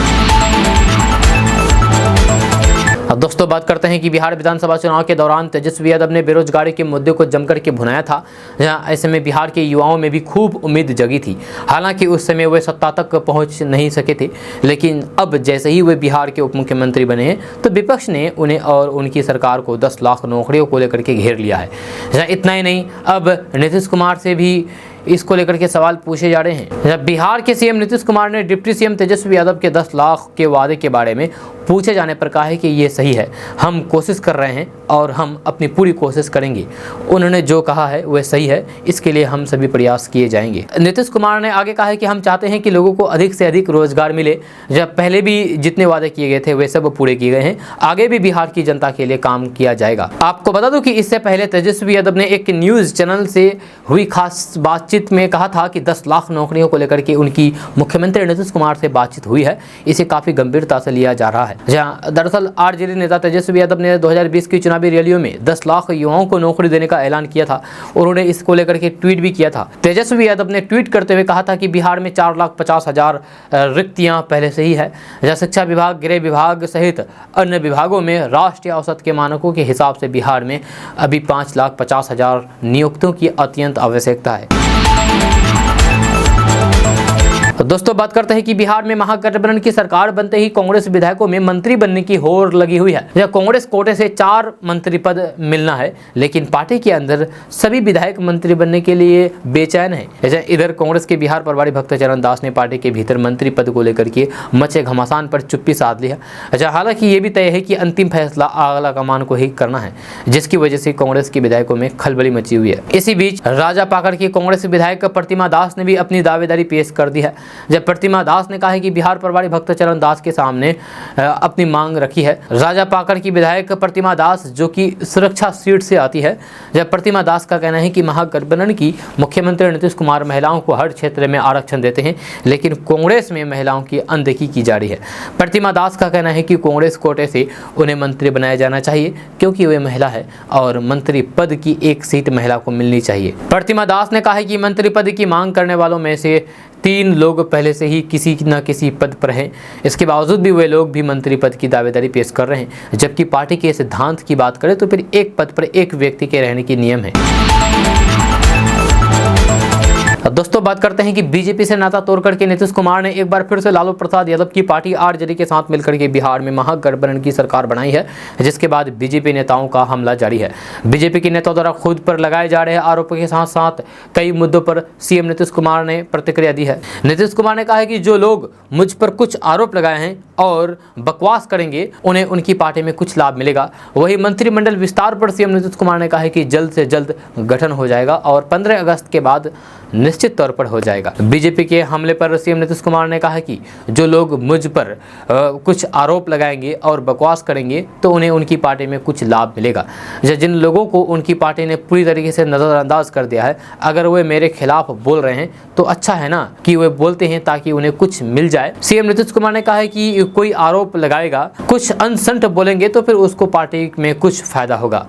अब दोस्तों बात करते हैं कि बिहार विधानसभा चुनाव के दौरान तेजस्वी यादव ने बेरोजगारी के मुद्दे को जमकर के भुनाया था। जहां ऐसे में बिहार के युवाओं में भी खूब उम्मीद जगी थी। हालांकि उस समय वे सत्ता तक पहुंच नहीं सके थे, लेकिन अब जैसे ही वे बिहार के उप मुख्यमंत्री बने हैं तो विपक्ष ने उन्हें और उनकी सरकार को 10 लाख नौकरियों को लेकर के घेर लिया है। जहाँ इतना ही नहीं, अब नीतीश कुमार से भी इसको लेकर के सवाल पूछे जा रहे हैं। जब बिहार के सीएम नीतीश कुमार ने डिप्टी सीएम तेजस्वी यादव के 10 लाख के वादे के बारे में पूछे जाने पर कहा है कि ये सही है, हम कोशिश कर रहे हैं और हम अपनी पूरी कोशिश करेंगे। उन्होंने जो कहा है वह सही है, इसके लिए हम सभी प्रयास किए जाएंगे। नीतीश कुमार ने आगे कहा है कि हम चाहते हैं कि लोगों को अधिक से अधिक रोजगार मिले। जब पहले भी जितने वादे किए गए थे वे सब पूरे किए गए हैं। आगे भी बिहार की जनता के लिए काम किया जाएगा। आपको बता दूं कि इससे पहले तेजस्वी यादव ने एक न्यूज चैनल से हुई खास बातचीत में कहा था कि 10 लाख नौकरियों को लेकर के उनकी मुख्यमंत्री नीतीश कुमार से बातचीत हुई है। इसे काफी गंभीरता से लिया जा रहा है। जहां दरअसल आरजेडी नेता तेजस्वी यादव ने 2020 की चुनावी रैलियों में 10 लाख युवाओं को नौकरी देने का ऐलान किया था। उन्होंने इसको लेकर के ट्वीट भी किया था। तेजस्वी यादव ने ट्वीट करते हुए कहा था कि बिहार में 4,50,000 रिक्तियां पहले से ही है। जहां शिक्षा विभाग, गृह विभाग सहित अन्य विभागों में राष्ट्रीय औसत के मानकों के हिसाब से बिहार में अभी 5,50,000 नियुक्तियों की अत्यंत आवश्यकता है। तो दोस्तों बात करते हैं कि बिहार में महागठबंधन की सरकार बनते ही कांग्रेस विधायकों में मंत्री बनने की होड़ लगी हुई है। जब कांग्रेस कोटे से 4 मंत्री पद मिलना है, लेकिन पार्टी के अंदर सभी विधायक मंत्री बनने के लिए बेचैन है। इधर कांग्रेस के बिहार प्रभारी भक्तचरण दास ने पार्टी के भीतर मंत्री पद को लेकर के मचे घमासान पर चुप्पी साध लिया। हालांकि ये भी तय है कि अंतिम फैसला आला कमान को ही करना है, जिसकी वजह से कांग्रेस के विधायकों में खलबली मची हुई है। इसी बीच राजा पाकड़ की कांग्रेस विधायक प्रतिमा दास ने भी अपनी दावेदारी पेश कर दी है। जब प्रतिमा दास ने कहा है कि बिहार प्रभारी भक्तचरण दास के सामने अपनी मांग रखी है। राजा पाकड़ की विधायक प्रतिमा दास जो कि सुरक्षा सीट से आती है। जब प्रतिमा दास का कहना है कि महागठबंधन की मुख्यमंत्री नीतीश कुमार महिलाओं को हर क्षेत्र में आरक्षण देते हैं, लेकिन कांग्रेस में महिलाओं की अनदेखी की जा रही है। प्रतिमा दास का कहना है कि कांग्रेस कोटे से उन्हें मंत्री बनाया जाना चाहिए, क्योंकि वे महिला है और मंत्री पद की एक सीट महिला को मिलनी चाहिए। प्रतिमा दास ने कहा है कि मंत्री पद की मांग करने वालों में से 3 लोग पहले से ही किसी न किसी पद पर हैं। इसके बावजूद भी वे लोग भी मंत्री पद की दावेदारी पेश कर रहे हैं। जबकि पार्टी के सिद्धांत की बात करें तो फिर एक पद पर एक व्यक्ति के रहने की नियम है। दोस्तों बात करते हैं कि बीजेपी से नाता तोड़ करके नीतीश कुमार ने एक बार फिर से लालू प्रसाद यादव की पार्टी आरजेडी के साथ मिलकर के बिहार में महागठबंधन की सरकार बनाई है, जिसके बाद बीजेपी नेताओं का हमला जारी है। बीजेपी के नेताओं द्वारा खुद पर लगाए जा रहे आरोपों के साथ साथ कई मुद्दों पर सीएम नीतीश कुमार ने प्रतिक्रिया दी है। नीतीश कुमार ने कहा है कि जो लोग मुझ पर कुछ आरोप लगाए हैं और बकवास करेंगे, उन्हें उनकी पार्टी में कुछ लाभ मिलेगा। वही मंत्रिमंडल विस्तार पर सीएम नीतीश कुमार ने कहा है कि जल्द से जल्द गठन हो जाएगा और 15 अगस्त के बाद निश्चित तौर पर हो जाएगा। बीजेपी के हमले पर सीएम नीतीश कुमार ने कहा है कि जो लोग मुझ पर कुछ आरोप लगाएंगे और बकवास करेंगे तो उन्हें उनकी पार्टी में कुछ लाभ मिलेगा। जिन लोगों को उनकी पार्टी ने पूरी तरीके से नज़रअंदाज कर दिया है, अगर वे मेरे खिलाफ बोल रहे हैं तो अच्छा है ना कि वे बोलते हैं ताकि उन्हें कुछ मिल जाए। सीएम नीतीश कुमार ने कहा है कि कोई आरोप लगाएगा, कुछ अनसंट बोलेंगे तो फिर उसको पार्टी में कुछ फायदा होगा।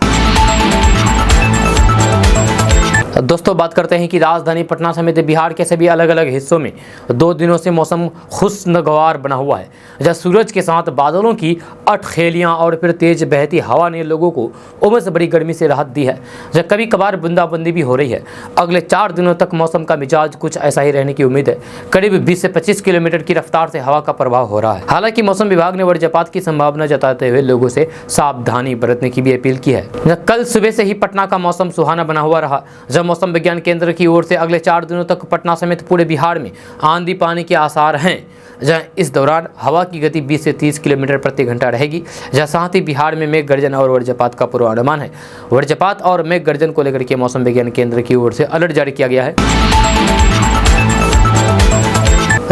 दोस्तों बात करते हैं कि राजधानी पटना समेत बिहार के सभी अलग अलग हिस्सों में 2 दिनों से मौसम खुशगवार बना हुआ है। जहाँ सूरज के साथ बादलों की अटखेलियाँ और फिर तेज बहती हवा ने लोगों को उमस भरी गर्मी से राहत दी है। जहाँ कभी कभार बूंदाबांदी भी हो रही है। अगले 4 दिनों तक मौसम का मिजाज कुछ ऐसा ही रहने की उम्मीद है। करीब 20 से 25 किलोमीटर की रफ्तार से हवा का प्रभाव हो रहा है। हालांकि मौसम विभाग ने वज्रपात की संभावना जताते हुए लोगों से सावधानी बरतने की भी अपील की है। कल सुबह से ही पटना का मौसम सुहाना बना हुआ रहा। जब मौसम विज्ञान केंद्र की ओर से अगले 4 दिनों तक पटना समेत पूरे बिहार में आंधी पानी के आसार हैं। जहां इस दौरान हवा की गति 20 से 30 किलोमीटर प्रति घंटा रहेगी। जहां साथ ही बिहार में मेघ गर्जन और वज्रपात का पूर्वानुमान है। वज्रपात और मेघ गर्जन को लेकर के मौसम विज्ञान केंद्र की ओर से अलर्ट जारी किया गया है।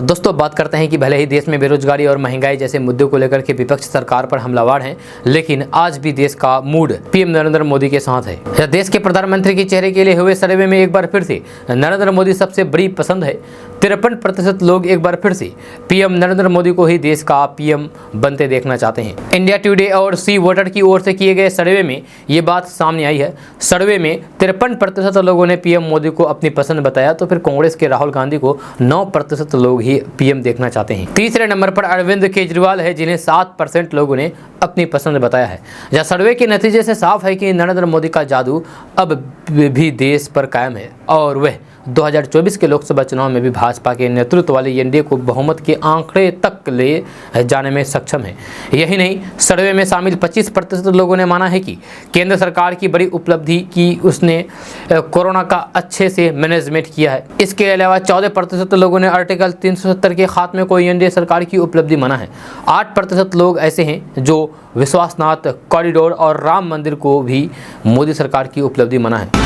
दोस्तों बात करते हैं कि भले ही देश में बेरोजगारी और महंगाई जैसे मुद्दों को लेकर के विपक्ष सरकार पर हमलावर हैं, लेकिन आज भी देश का मूड पीएम नरेंद्र मोदी के साथ है। देश के प्रधानमंत्री के चेहरे के लिए हुए सर्वे में एक बार फिर से नरेंद्र मोदी सबसे बड़ी पसंद है। 53% लोग एक बार फिर से पीएम नरेंद्र मोदी को ही देश का पीएम बनते देखना चाहते हैं। इंडिया टुडे और सी वोटर की ओर से किए गए सर्वे में ये बात सामने आई है। सर्वे में 53% लोगों ने पीएम मोदी को अपनी पसंद बताया, तो फिर कांग्रेस के राहुल गांधी को 9% लोग ही पीएम देखना चाहते हैं। तीसरे नंबर पर अरविंद केजरीवाल है, जिन्हें 7% लोगों ने अपनी पसंद बताया है। यह सर्वे के नतीजे से साफ है कि नरेंद्र मोदी का जादू अब भी देश पर कायम है और वह 2024 के लोकसभा चुनाव में भी भाजपा के नेतृत्व वाले एनडीए को बहुमत के आंकड़े तक ले जाने में सक्षम है। यही नहीं, सर्वे में शामिल 25% लोगों ने माना है कि केंद्र सरकार की बड़ी उपलब्धि की उसने कोरोना का अच्छे से मैनेजमेंट किया है। इसके अलावा 14% लोगों ने आर्टिकल 370 के खात्मे को एनडीए सरकार की उपलब्धि माना है। 8% लोग ऐसे हैं जो विश्वासनाथ कॉरिडोर और राम मंदिर को भी मोदी सरकार की उपलब्धि माना है।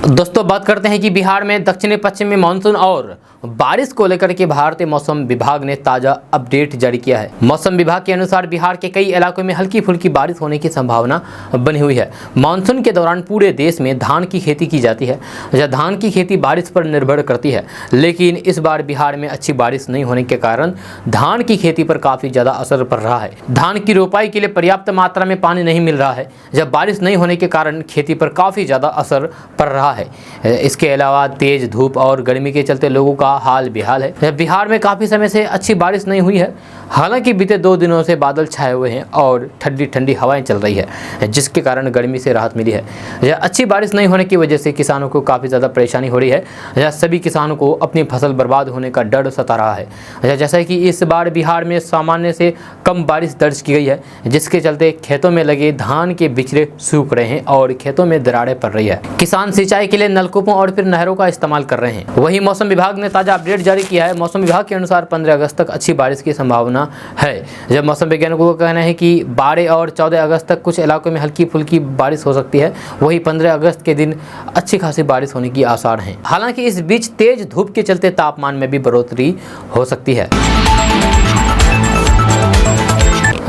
दोस्तों बात करते हैं कि बिहार में दक्षिणी पश्चिमी मानसून और बारिश को लेकर के भारतीय मौसम विभाग ने ताजा अपडेट जारी किया है। मौसम विभाग के अनुसार बिहार के कई इलाकों में हल्की फुल्की बारिश होने की संभावना बनी हुई है। मानसून के दौरान पूरे देश में धान की खेती की जाती है। यह धान की खेती बारिश पर निर्भर करती है, लेकिन इस बार बिहार में अच्छी बारिश नहीं होने के कारण धान की खेती पर काफ़ी ज़्यादा असर पड़ रहा है। धान की रोपाई के लिए पर्याप्त मात्रा में पानी नहीं मिल रहा है। जब बारिश नहीं होने के कारण खेती पर काफ़ी ज़्यादा असर पड़ रहा है। इसके अलावा तेज धूप और गर्मी के चलते लोगों का हाल बेहाल है। बिहार में काफ़ी समय से अच्छी बारिश नहीं हुई है। हालांकि बीते 2 दिनों से बादल छाए हुए हैं और ठंडी ठंडी हवाएं चल रही है, जिसके कारण गर्मी से राहत मिली है। यह अच्छी बारिश नहीं होने की वजह से किसानों को काफ़ी ज़्यादा परेशानी हो रही है। यह सभी किसानों को अपनी फसल बर्बाद होने का डर सता रहा है। जैसा कि इस बार बिहार में सामान्य से कम बारिश दर्ज की गई है, जिसके चलते खेतों में लगे धान के बिचड़े सूख रहे हैं और खेतों में दरारें पड़ रही है। किसान सिंचाई के लिए नलकूपों और फिर नहरों का इस्तेमाल कर रहे हैं। वहीं मौसम विभाग ने ताजा अपडेट जारी किया है। मौसम विभाग के अनुसार 15 अगस्त तक अच्छी बारिश की संभावना है। जब मौसम वैज्ञानिकों का कहना है कि 12 और 14 अगस्त तक कुछ इलाकों में हल्की फुल्की बारिश हो सकती है। वहीं 15 अगस्त के दिन अच्छी खासी बारिश होने की आसार हैं। हालांकि इस बीच तेज धूप के चलते तापमान में भी बढ़ोतरी हो सकती है।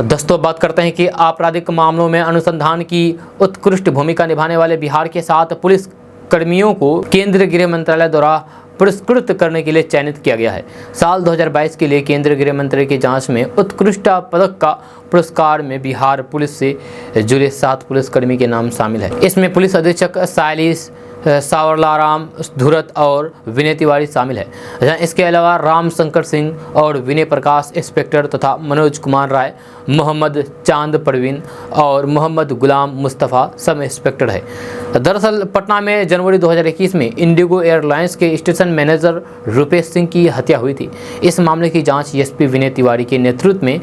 दोस्तों बात करते हैं कि आपराधिक मामलों में अनुसंधान की उत्कृष्ट भूमिका निभाने वाले बिहार के 7 पुलिस कर्मियों को केंद्रीय गृह मंत्रालय द्वारा पुरस्कृत करने के लिए चयनित किया गया है। साल 2022 के लिए केंद्रीय गृह मंत्रालय की जांच में उत्कृष्टता पदक का पुरस्कार में बिहार पुलिस से जुड़े 7 पुलिसकर्मी के नाम शामिल है। इसमें पुलिस अधीक्षक साइलिस सावरलाराम धुरत और विनय तिवारी शामिल है। इसके अलावा राम शंकर सिंह और विनय प्रकाश इंस्पेक्टर तथा मनोज कुमार राय, मोहम्मद चांद परवीन और मोहम्मद गुलाम मुस्तफ़ा सब इंस्पेक्टर है। दरअसल पटना में जनवरी 2021 में इंडिगो एयरलाइंस के स्टेशन मैनेजर रुपेश सिंह की हत्या हुई थी। इस मामले की जांच एसपी विनय तिवारी के नेतृत्व में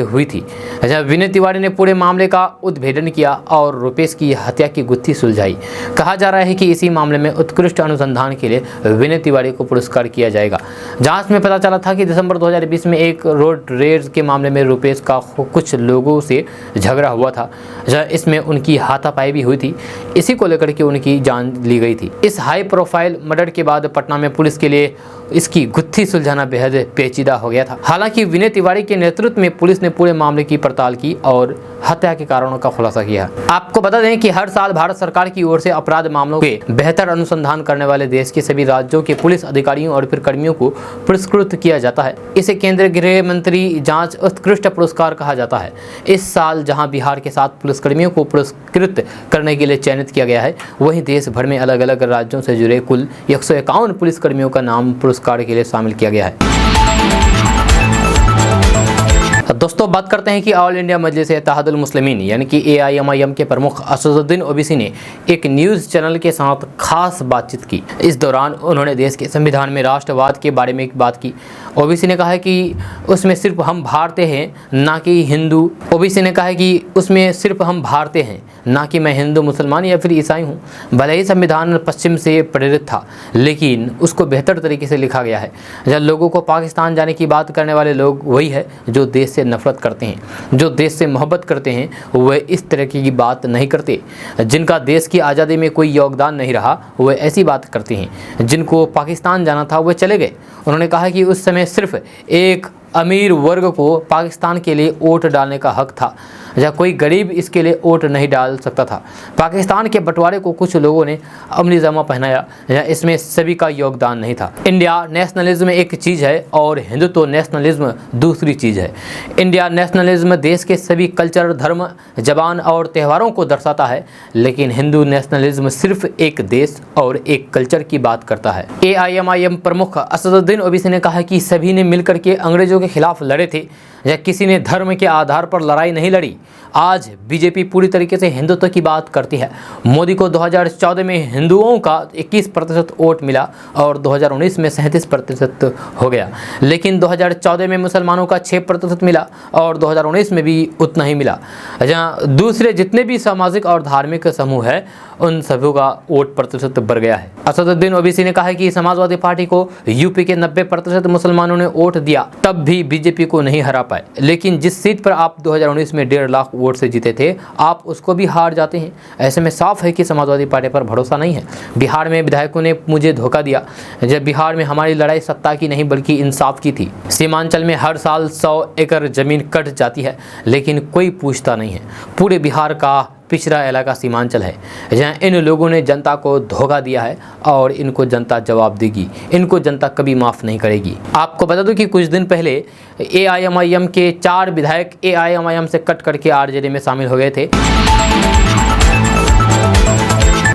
हुई थी। विनय तिवारी ने पूरे मामले का उद्भेदन किया और रुपेश की हत्या की गुत्थी सुलझाई। कहा जा रहा है कि इसी मामले में उत्कृष्ट अनुसंधान के लिए विनय तिवारी को पुरस्कार किया जाएगा। जांच में पता चला था कि दिसंबर 2020 में एक रोड रेज के मामले में रुपेश का कुछ लोगों से झगड़ा हुआ था। इसमें उनकी हाथापाई भी हुई थी। इसी को लेकर के उनकी जान ली गई थी। इस हाई प्रोफाइल मर्डर के बाद पटना में पुलिस के लिए इसकी गुत्थी सुलझाना बेहद पेचीदा हो गया था। हालांकि विनय तिवारी के नेतृत्व में पुलिस ने पूरे मामले की पड़ताल की और हत्या के कारणों का खुलासा किया। आपको बता दें कि हर साल भारत सरकार की ओर से अपराध मामलों के बेहतर अनुसंधान करने वाले देश के सभी राज्यों के पुलिस अधिकारियों और फिर कर्मियों को पुरस्कृत किया जाता है। इसे केंद्रीय गृह मंत्री जांच उत्कृष्ट पुरस्कार कहा जाता है। इस साल जहां बिहार के 7 पुलिसकर्मियों को पुरस्कृत करने के लिए चयनित किया गया है, वहीं देश भर में अलग अलग राज्यों से जुड़े कुल 151 पुलिसकर्मियों का नाम पुरस्कार के लिए शामिल किया गया है। दोस्तों बात करते हैं कि ऑल इंडिया मजलिस इत्तेहादुल मुस्लिमीन यानी कि AIMIM के प्रमुख असदुद्दीन ओवैसी ने एक न्यूज़ चैनल के साथ खास बातचीत की। इस दौरान उन्होंने देश के संविधान में राष्ट्रवाद के बारे में एक बात की। ओवैसी ने कहा है कि उसमें सिर्फ हम भारतीय हैं, ना कि हिंदू। ओवैसी ने कहा है कि उसमें सिर्फ हम भारतीय हैं, ना कि मैं हिंदू, मुसलमान या फिर ईसाई हूँ। भले ही संविधान पश्चिम से प्रेरित था, लेकिन उसको बेहतर तरीके से लिखा गया है। जब लोगों को पाकिस्तान जाने की बात करने वाले लोग वही है जो देश से नफरत करते हैं, जो देश से मोहब्बत करते हैं वे इस तरह की बात नहीं करते। जिनका देश की आज़ादी में कोई योगदान नहीं रहा वे ऐसी बात करते हैं। जिनको पाकिस्तान जाना था वे चले गए। उन्होंने कहा कि उस समय सिर्फ एक अमीर वर्ग को पाकिस्तान के लिए वोट डालने का हक था, या कोई गरीब इसके लिए वोट नहीं डाल सकता था। पाकिस्तान के बंटवारे को कुछ लोगों ने अमली जामा पहनाया, या इसमें सभी का योगदान नहीं था। इंडिया नेशनलिज्म एक चीज़ है और हिंदुत्व नेशनलिज्म दूसरी चीज़ है। इंडिया नेशनलिज्म देश के सभी कल्चर, धर्म, जबान और त्योहारों को दर्शाता है, लेकिन हिंदू नेशनलिज्म सिर्फ एक देश और एक कल्चर की बात करता है। AIMIM प्रमुख असदुद्दीन ओवैसी ने कहा कि सभी ने मिलकर के अंग्रेजों के खिलाफ लड़े थे, या किसी ने धर्म के आधार पर लड़ाई नहीं लड़ी। आज बीजेपी पूरी तरीके से हिंदुत्व की बात करती है। मोदी को 2014 में हिंदुओं का 21% वोट मिला और 2019 में 37% हो गया, लेकिन 2014 में मुसलमानों का 6% मिला और 2019 में भी उतना ही मिला। जहाँ दूसरे जितने भी सामाजिक और धार्मिक समूह है उन सभी का वोट प्रतिशत बढ़ गया है। असदुद्दीन ओवैसी ने कहा कि समाजवादी पार्टी को यूपी के 90% मुसलमानों ने वोट दिया, तब भी बीजेपी को नहीं हरा पाए। लेकिन जिस सीट पर आप 2019 में 1.5 लाख वोट से जीते थे, आप उसको भी हार जाते हैं। ऐसे में साफ है कि समाजवादी पार्टी पर भरोसा नहीं है। बिहार में विधायकों ने मुझे धोखा दिया। जब बिहार में हमारी लड़ाई सत्ता की नहीं बल्कि इंसाफ की थी। सीमांचल में हर साल 100 एकड़ जमीन कट जाती है, लेकिन कोई पूछता नहीं है। पूरे बिहार का पिछड़ा इलाका सीमांचल है, जहाँ इन लोगों ने जनता को धोखा दिया है और इनको जनता जवाब देगी। इनको जनता कभी माफ़ नहीं करेगी। आपको बता दूं कि कुछ दिन पहले AIMIM के 4 विधायक AIMIM से कट करके RJD में शामिल हो गए थे।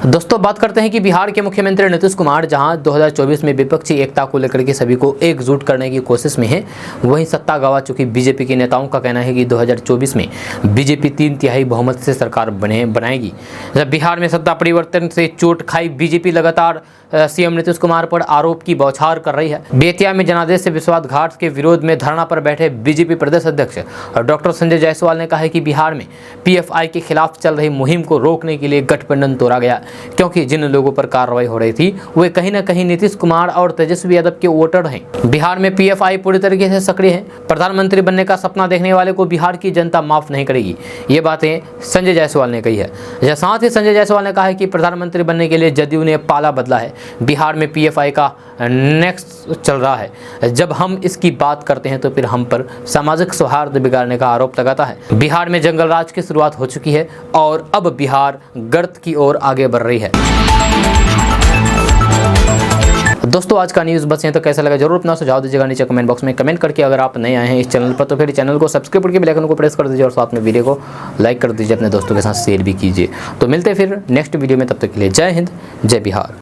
दोस्तों, बात करते हैं कि बिहार के मुख्यमंत्री नीतीश कुमार जहां 2024 में विपक्षी एकता को लेकर के सभी को एकजुट करने की कोशिश में है, वहीं सत्ता गंवा चुकी बीजेपी के नेताओं का कहना है कि 2024 में बीजेपी 3/3 बहुमत से सरकार बनाएगी। जब बिहार में सत्ता परिवर्तन से चोट खाई बीजेपी लगातार CM नीतीश कुमार पर आरोप की बौछार कर रही है। बेतिया में जनादेश से विश्वासघात के विरोध में धरना पर बैठे बीजेपी प्रदेश अध्यक्ष डॉक्टर संजय जायसवाल ने कहा है कि बिहार में PFI के खिलाफ चल रही मुहिम को रोकने के लिए गठबंधन तोड़ा गया, क्योंकि जिन लोगों पर कार्रवाई हो रही थी वे कहीं न कहीं नीतीश कुमार और तेजस्वी यादव के वोटर हैं। बिहार में PFI पूरी तरीके से सक्रिय है। प्रधानमंत्री बनने का सपना देखने वाले को बिहार की जनता माफ नहीं करेगी। ये बातें संजय जायसवाल ने कही है। साथ ही संजय जायसवाल ने कहा है कि प्रधानमंत्री बनने के लिए जदयू ने पाला बदला है। बिहार में PFI का नेक्स्ट चल रहा है। जब हम इसकी बात करते हैं तो फिर हम पर सामाजिक सौहार्द बिगाड़ने का आरोप लगाता है। बिहार में जंगल राज की शुरुआत हो चुकी है और अब बिहार गर्त की ओर आगे बढ़ रही है। दोस्तों, आज का न्यूज़ बस यहाँ तो कैसा लगा जरूर अपना सुझाव दीजिएगा नीचे कमेंट बॉक्स में कमेंट करके। अगर आप नए आए हैं इस चैनल पर तो फिर चैनल को सब्सक्राइब करके बेल आइकन को प्रेस कर दीजिए और साथ में वीडियो को लाइक कर दीजिए, अपने दोस्तों के साथ शेयर भी कीजिए। तो मिलते हैं फिर नेक्स्ट वीडियो में, तब तक के लिए जय हिंद, जय बिहार।